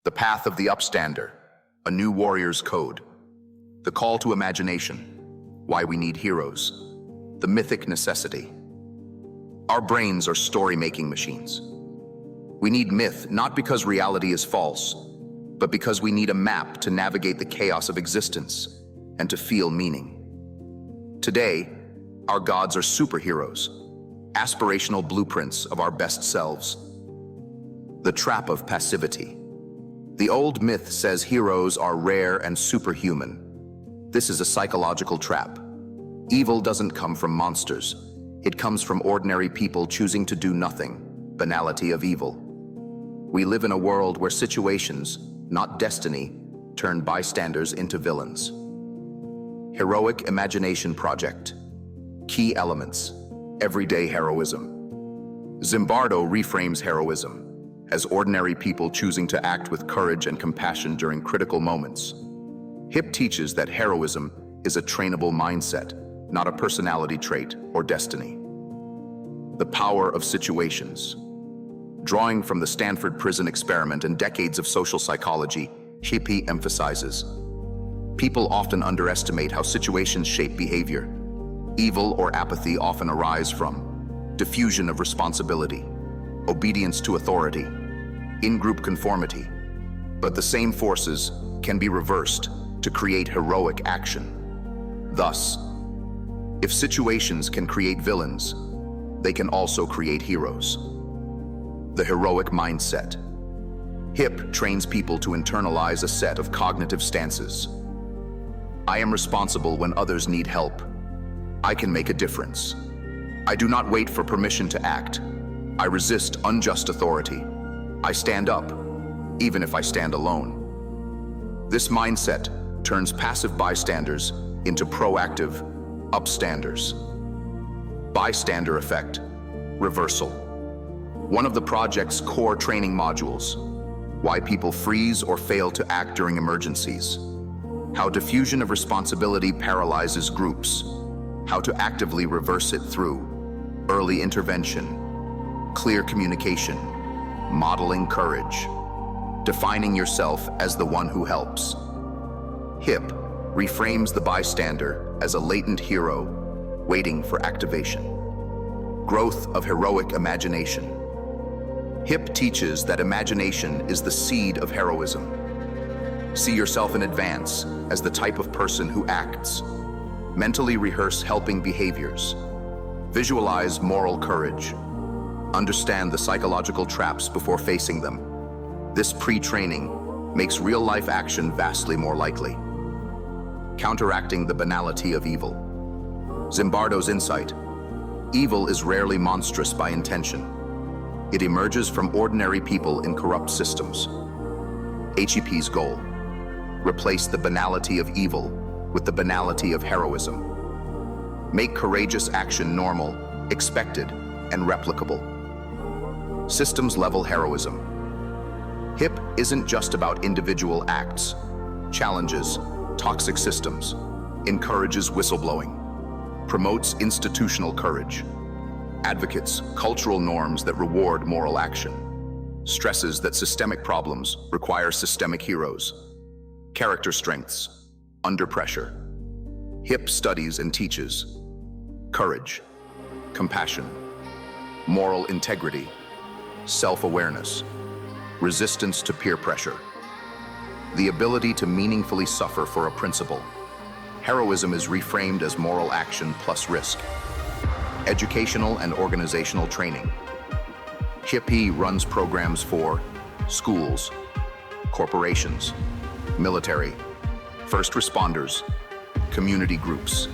The path of the Upstander, a new warrior's code. The call to imagination, why we need heroes. The mythic necessity. Our brains are story-making machines. We need myth not because reality is false, but because we need a map to navigate the chaos of existence and to feel meaning. Today, our gods are superheroes, aspirational blueprints of our best selves. The trap of passivity. The old myth says heroes are rare and superhuman. This is a psychological trap. Evil doesn't come from monsters. It comes from ordinary people choosing to do nothing. Banality of evil. We live in a world where situations, not destiny, turn bystanders into villains. Heroic Imagination Project. Key elements. Everyday heroism. Zimbardo reframes heroism as ordinary people choosing to act with courage and compassion during critical moments. HIP teaches that heroism is a trainable mindset, not a personality trait or destiny. The power of situations. Drawing from the Stanford prison experiment and decades of social psychology, HIP emphasizes people often underestimate how situations shape behavior. Evil or apathy often arise from diffusion of responsibility, obedience to authority, in-group conformity. But the same forces can be reversed to create heroic action. Thus, if situations can create villains, they can also create heroes. The heroic mindset. HIP trains people to internalize a set of cognitive stances. I am responsible when others need help. I can make a difference. I do not wait for permission to act. I resist unjust authority. I stand up, even if I stand alone. This mindset turns passive bystanders into proactive upstanders. Bystander effect, reversal. One of the project's core training modules, why people freeze or fail to act during emergencies, how diffusion of responsibility paralyzes groups, how to actively reverse it through early intervention, clear communication, modeling courage, defining yourself as the one who helps. HIP reframes the bystander as a latent hero waiting for activation. Growth of heroic imagination. HIP teaches that imagination is the seed of heroism. See yourself in advance as the type of person who acts. Mentally rehearse helping behaviors. Visualize moral courage. Understand the psychological traps before facing them. This pre-training makes real-life action vastly more likely. Counteracting the banality of evil. Zimbardo's insight. Evil is rarely monstrous by intention. It emerges from ordinary people in corrupt systems. HEP's goal. Replace the banality of evil with the banality of heroism. Make courageous action normal, expected, and replicable. Systems-level heroism. HIP isn't just about individual acts, challenges toxic systems, encourages whistleblowing, promotes institutional courage, advocates cultural norms that reward moral action, stresses that systemic problems require systemic heroes, character strengths, under pressure. HIP studies and teaches courage, compassion, moral integrity, self-awareness, resistance to peer pressure, the ability to meaningfully suffer for a principle. Heroism is reframed as moral action plus risk. Educational and organizational training. HIP runs programs for schools, corporations, military, first responders, community groups.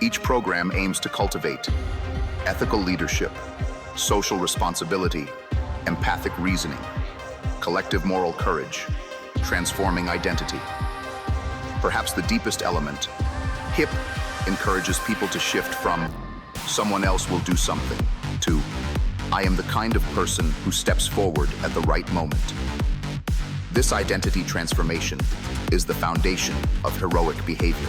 Each program aims to cultivate ethical leadership, social responsibility, empathic reasoning, collective moral courage, transforming identity. Perhaps the deepest element, HIP encourages people to shift from someone else will do something to I am the kind of person who steps forward at the right moment. This identity transformation is the foundation of heroic behavior.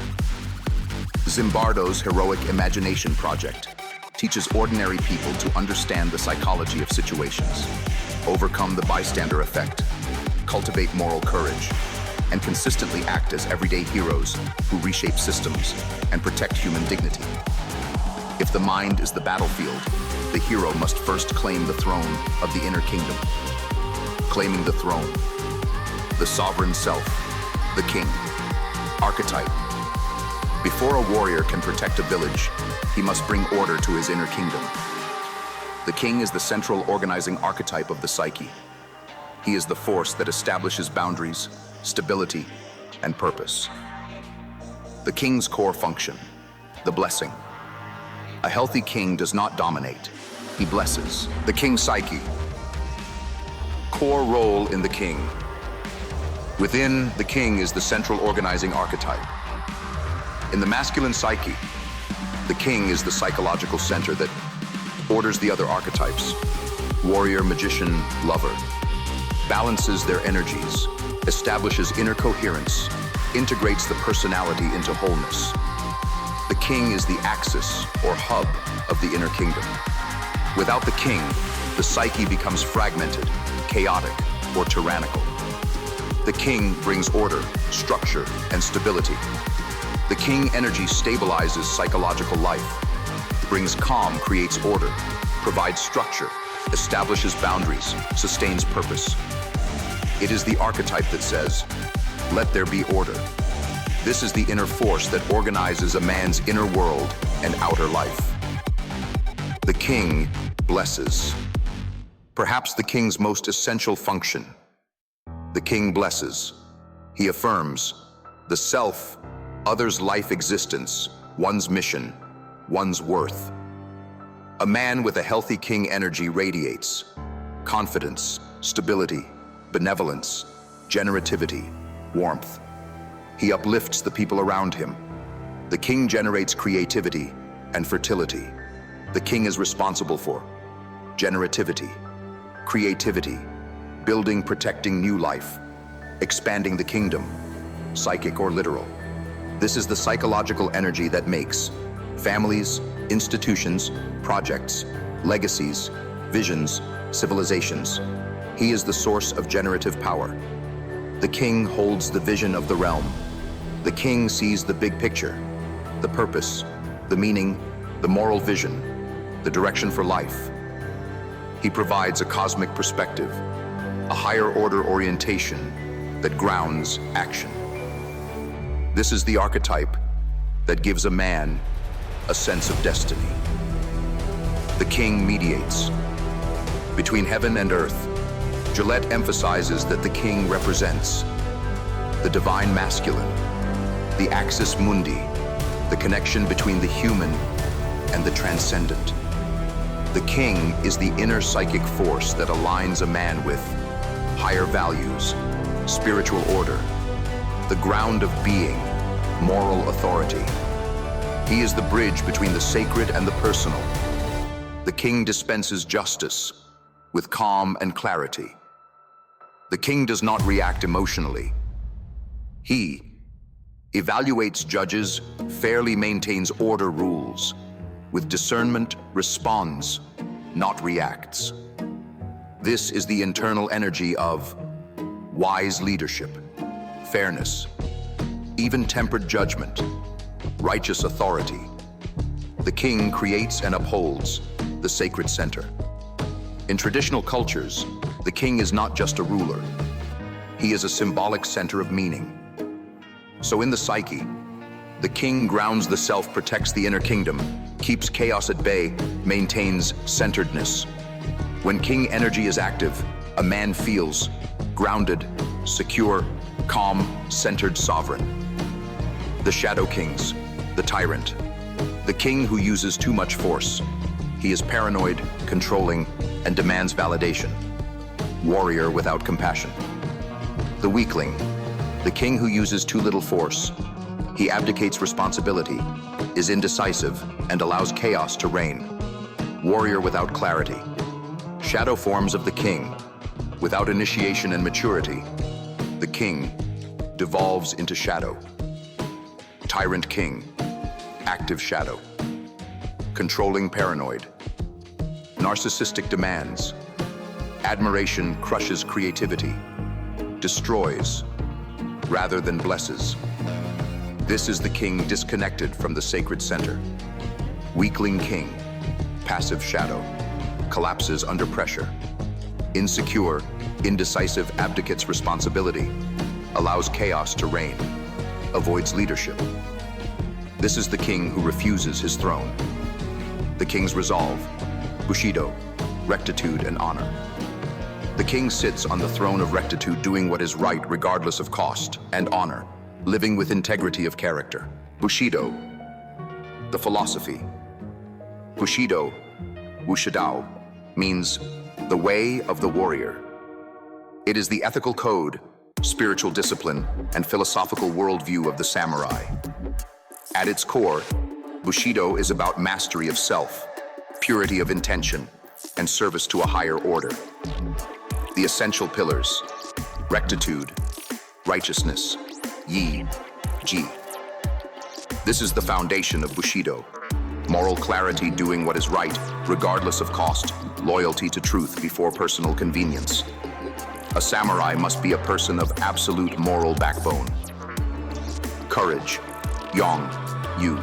Zimbardo's Heroic Imagination Project teaches ordinary people to understand the psychology of situations, overcome the bystander effect, cultivate moral courage, and consistently act as everyday heroes who reshape systems and protect human dignity. If the mind is the battlefield, the hero must first claim the throne of the inner kingdom. Claiming the throne, the sovereign self, the king, archetype. Before a warrior can protect a village, he must bring order to his inner kingdom. The king is the central organizing archetype of the psyche. He is the force that establishes boundaries, stability, and purpose. The king's core function, the blessing. A healthy king does not dominate, he blesses. The king's psyche. Core role in the king. Within the king is the central organizing archetype. In the masculine psyche, the king is the psychological center that orders the other archetypes. Warrior, magician, lover. Balances their energies, establishes inner coherence, integrates the personality into wholeness. The king is the axis or hub of the inner kingdom. Without the king, the psyche becomes fragmented, chaotic, or tyrannical. The king brings order, structure, and stability. The king energy stabilizes psychological life, brings calm, creates order, provides structure, establishes boundaries, sustains purpose. It is the archetype that says, "Let there be order." This is the inner force that organizes a man's inner world and outer life. The king blesses. Perhaps the king's most essential function. The king blesses. He affirms the self, others' life existence, one's mission, one's worth. A man with a healthy king energy radiates confidence, stability, benevolence, generativity, warmth. He uplifts the people around him. The king generates creativity and fertility. The king is responsible for generativity, creativity, building, protecting new life, expanding the kingdom, psychic or literal. This is the psychological energy that makes families, institutions, projects, legacies, visions, civilizations. He is the source of generative power. The king holds the vision of the realm. The king sees the big picture, the purpose, the meaning, the moral vision, the direction for life. He provides a cosmic perspective, a higher order orientation that grounds action. This is the archetype that gives a man a sense of destiny. The king mediates between heaven and earth. Gillette emphasizes that the king represents the divine masculine, the axis mundi, the connection between the human and the transcendent. The king is the inner psychic force that aligns a man with higher values, spiritual order, the ground of being, moral authority. He is the bridge between the sacred and the personal. The king dispenses justice with calm and clarity. The king does not react emotionally. He evaluates judges, fairly maintains order rules. With discernment, responds, not reacts. This is the internal energy of wise leadership, fairness, even-tempered judgment, righteous authority. The king creates and upholds the sacred center. In traditional cultures, the king is not just a ruler. He is a symbolic center of meaning. So in the psyche, the king grounds the self, protects the inner kingdom, keeps chaos at bay, maintains centeredness. When king energy is active, a man feels grounded, secure, calm, centered, sovereign. The shadow kings, the tyrant, the king who uses too much force. He is paranoid, controlling, and demands validation. Warrior without compassion. The weakling, the king who uses too little force. He abdicates responsibility, is indecisive, and allows chaos to reign. Warrior without clarity. Shadow forms of the king. Without initiation and maturity, the king devolves into shadow. Tyrant king, active shadow. Controlling paranoid. Narcissistic demands. Admiration crushes creativity. destroys, rather than blesses. This is the king disconnected from the sacred center. Weakling king, passive shadow, collapses under pressure. Insecure, indecisive abdicates responsibility, allows chaos to reign, avoids leadership. This is the king who refuses his throne. The king's resolve, Bushido, rectitude and honor. The king sits on the throne of rectitude, doing what is right regardless of cost, and honor, living with integrity of character. Bushido, the philosophy. Bushido, Wushidao, means the way of the warrior. It is the ethical code, spiritual discipline, and philosophical worldview of the samurai. At its core, Bushido is about mastery of self, purity of intention, and service to a higher order. The essential pillars: rectitude, righteousness, yi, ji. This is the foundation of Bushido. Moral clarity, doing what is right, regardless of cost, loyalty to truth before personal convenience. A samurai must be a person of absolute moral backbone. Courage, Yang, Yu.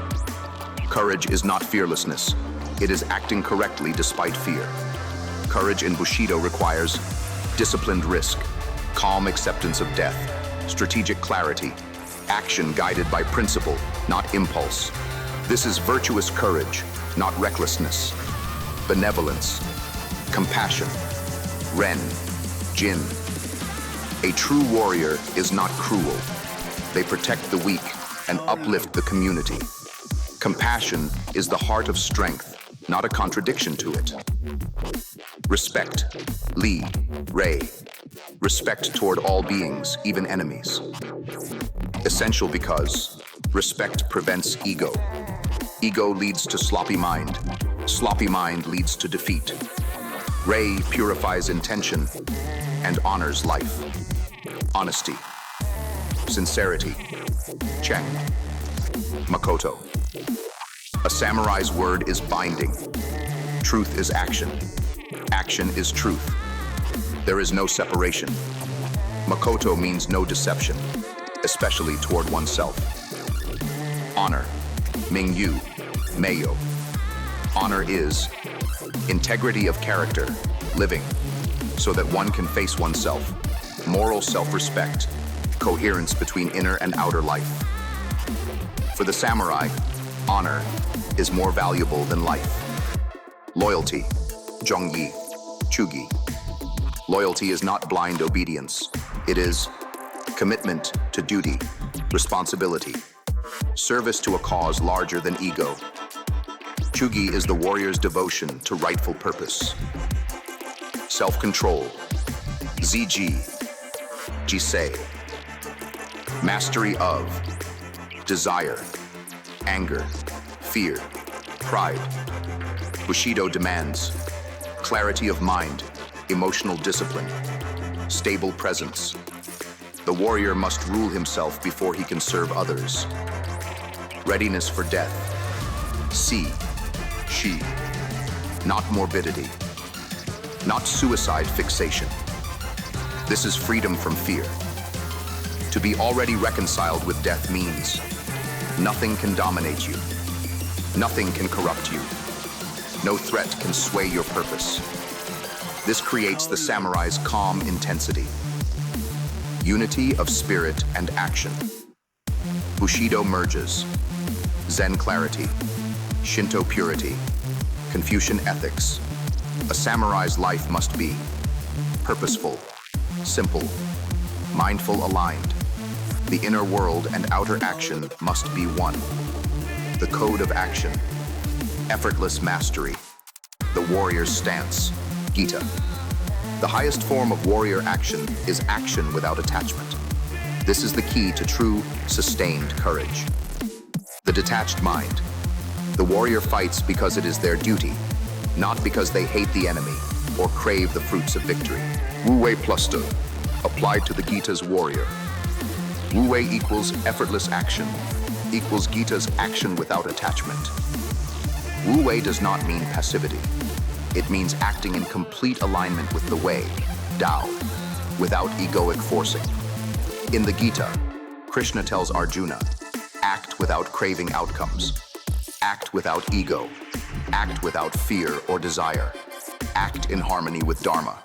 Courage is not fearlessness. It is acting correctly despite fear. Courage in Bushido requires disciplined risk, calm acceptance of death, strategic clarity, action guided by principle, not impulse. This is virtuous courage, not recklessness. Benevolence, compassion, Ren, Jin. A true warrior is not cruel. They protect the weak and uplift the community. Compassion is the heart of strength, not a contradiction to it. Respect, Li, Rei. Respect toward all beings, even enemies. Essential because respect prevents ego. Ego leads to sloppy mind. Sloppy mind leads to defeat. Rei purifies intention and honors life. Honesty, sincerity, Cheng, Makoto. A samurai's word is binding. Truth is action. Action is truth. There is no separation. Makoto means no deception, especially toward oneself. Honor, Mingyu, Meiyo. Honor is integrity of character, living, so that one can face oneself. Moral self-respect, coherence between inner and outer life. For the samurai, honor is more valuable than life. Loyalty, Zhongyi, Chugi. Loyalty is not blind obedience. It is commitment to duty, responsibility, service to a cause larger than ego. Chugi is the warrior's devotion to rightful purpose. Self-control, Ziji, Jisei. Mastery of desire, anger, fear, pride. Bushido demands clarity of mind, emotional discipline, stable presence. The warrior must rule himself before he can serve others. Readiness for death. Si, Shi. Not morbidity. Not suicide fixation. This is freedom from fear. To be already reconciled with death means nothing can dominate you. Nothing can corrupt you. No threat can sway your purpose. This creates the samurai's calm intensity. Unity of spirit and action. Bushido merges Zen clarity, Shinto purity, Confucian ethics. A samurai's life must be purposeful, simple, mindful, aligned. The inner world and outer action must be one. The code of action, effortless mastery. The warrior's stance, Gita. The highest form of warrior action is action without attachment. This is the key to true, sustained courage. The detached mind. The warrior fights because it is their duty, not because they hate the enemy or crave the fruits of victory. Wu Wei Pluster, applied to the Gita's warrior. Wu Wei equals effortless action, equals Gita's action without attachment. Wu Wei does not mean passivity. It means acting in complete alignment with the Wei, Tao. without egoic forcing. In the Gita, Krishna tells Arjuna, act without craving outcomes, act without ego, act without fear or desire, act in harmony with Dharma.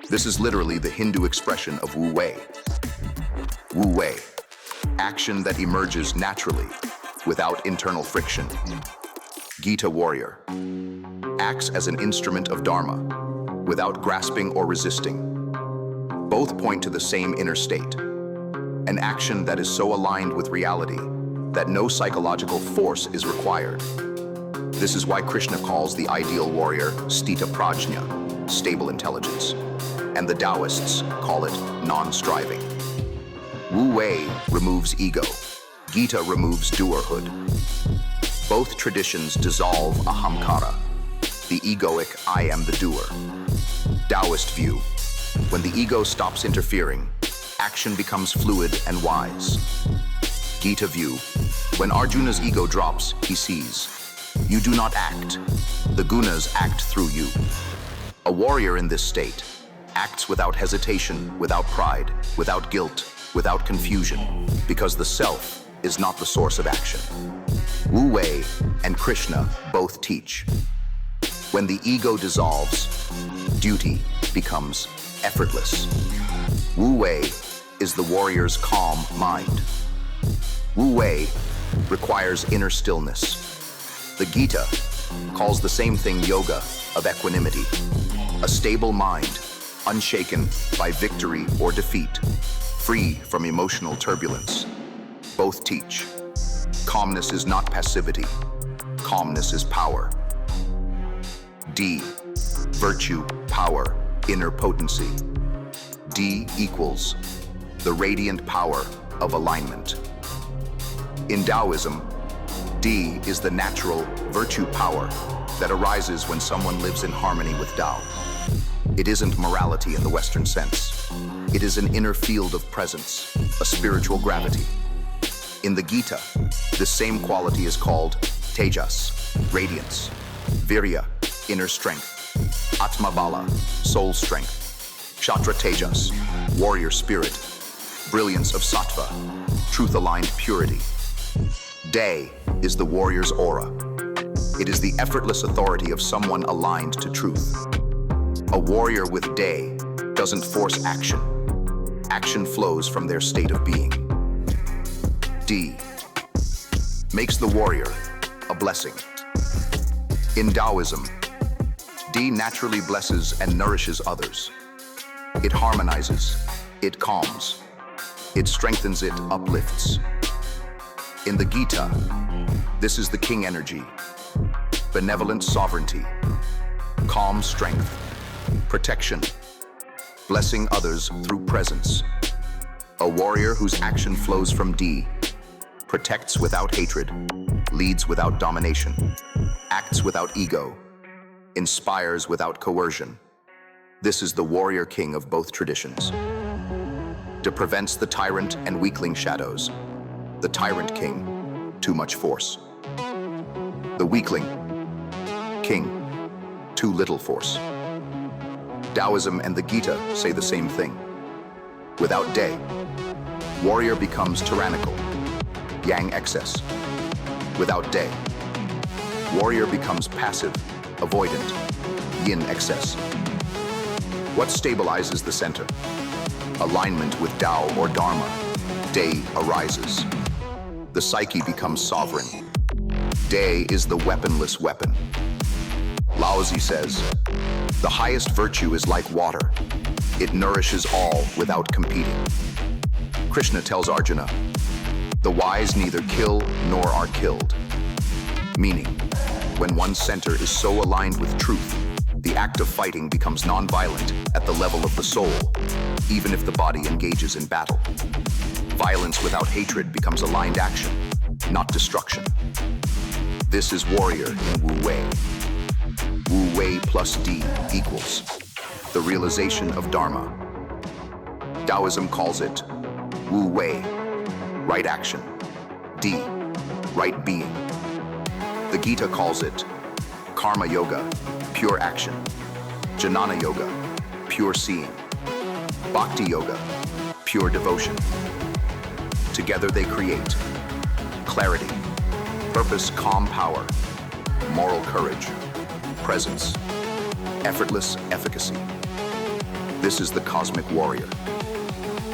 This is literally the Hindu expression of Wu Wei. Wu Wei, action that emerges naturally, without internal friction. Gita warrior, acts as an instrument of Dharma, without grasping or resisting. Both point to the same inner state, an action that is so aligned with reality that no psychological force is required. This is why Krishna calls the ideal warrior Sthita Prajna, stable intelligence, and the Taoists call it non-striving. Wu Wei removes ego, Gita removes doerhood. Both traditions dissolve ahamkara, the egoic I am the doer. Taoist view, when the ego stops interfering, action becomes fluid and wise. Gita view, when Arjuna's ego drops, he sees, you do not act, the gunas act through you. A warrior in this state acts without hesitation, without pride, without guilt, without confusion, because the self is not the source of action. Wu Wei and Krishna both teach. When the ego dissolves, duty becomes effortless. Wu Wei is the warrior's calm mind. Wu Wei requires inner stillness. The Gita calls the same thing yoga of equanimity, a stable mind, unshaken by victory or defeat, free from emotional turbulence. Both teach. Calmness is not passivity. Calmness is power. D, virtue, power, inner potency. D equals the radiant power of alignment. In Taoism, D is the natural virtue power that arises when someone lives in harmony with Tao. It isn't morality in the Western sense. It is an inner field of presence, a spiritual gravity. In the Gita, this same quality is called Tejas, radiance, Virya, inner strength, Atmabala, soul strength, Kshatra Tejas, warrior spirit, brilliance of Sattva, truth-aligned purity. Day is the warrior's aura. It is the effortless authority of someone aligned to truth. A warrior with day doesn't force action. Action flows from their state of being. D makes the warrior a blessing. In Taoism, D naturally blesses and nourishes others. It harmonizes, it calms, it strengthens, it uplifts. In the Gita, this is the king energy, benevolent sovereignty, calm strength, protection, blessing others through presence. A warrior whose action flows from D protects without hatred, leads without domination, acts without ego, inspires without coercion. This is the warrior king of both traditions. To prevent the tyrant and weakling shadows, the tyrant king, too much force. The weakling, king, too little force. Taoism and the Gita say the same thing. Without day, warrior becomes tyrannical, yang excess. Without day, warrior becomes passive, avoidant, yin excess. What stabilizes the center? Alignment with Tao or Dharma. Day arises. The psyche becomes sovereign. Day is the weaponless weapon. Laozi says, the highest virtue is like water. It nourishes all without competing. Krishna tells Arjuna, the wise neither kill nor are killed. Meaning, when one's center is so aligned with truth, the act of fighting becomes non-violent at the level of the soul, even if the body engages in battle. Violence without hatred becomes aligned action, not destruction. This is warrior in Wu Wei. Wu Wei plus D equals the realization of Dharma. Taoism calls it Wu Wei, right action, D, right being. The Gita calls it Karma Yoga, pure action, Jnana Yoga, pure seeing. Bhakti Yoga, pure devotion. Together they create clarity, purpose, calm power, moral courage, presence, effortless efficacy. This is the cosmic warrior.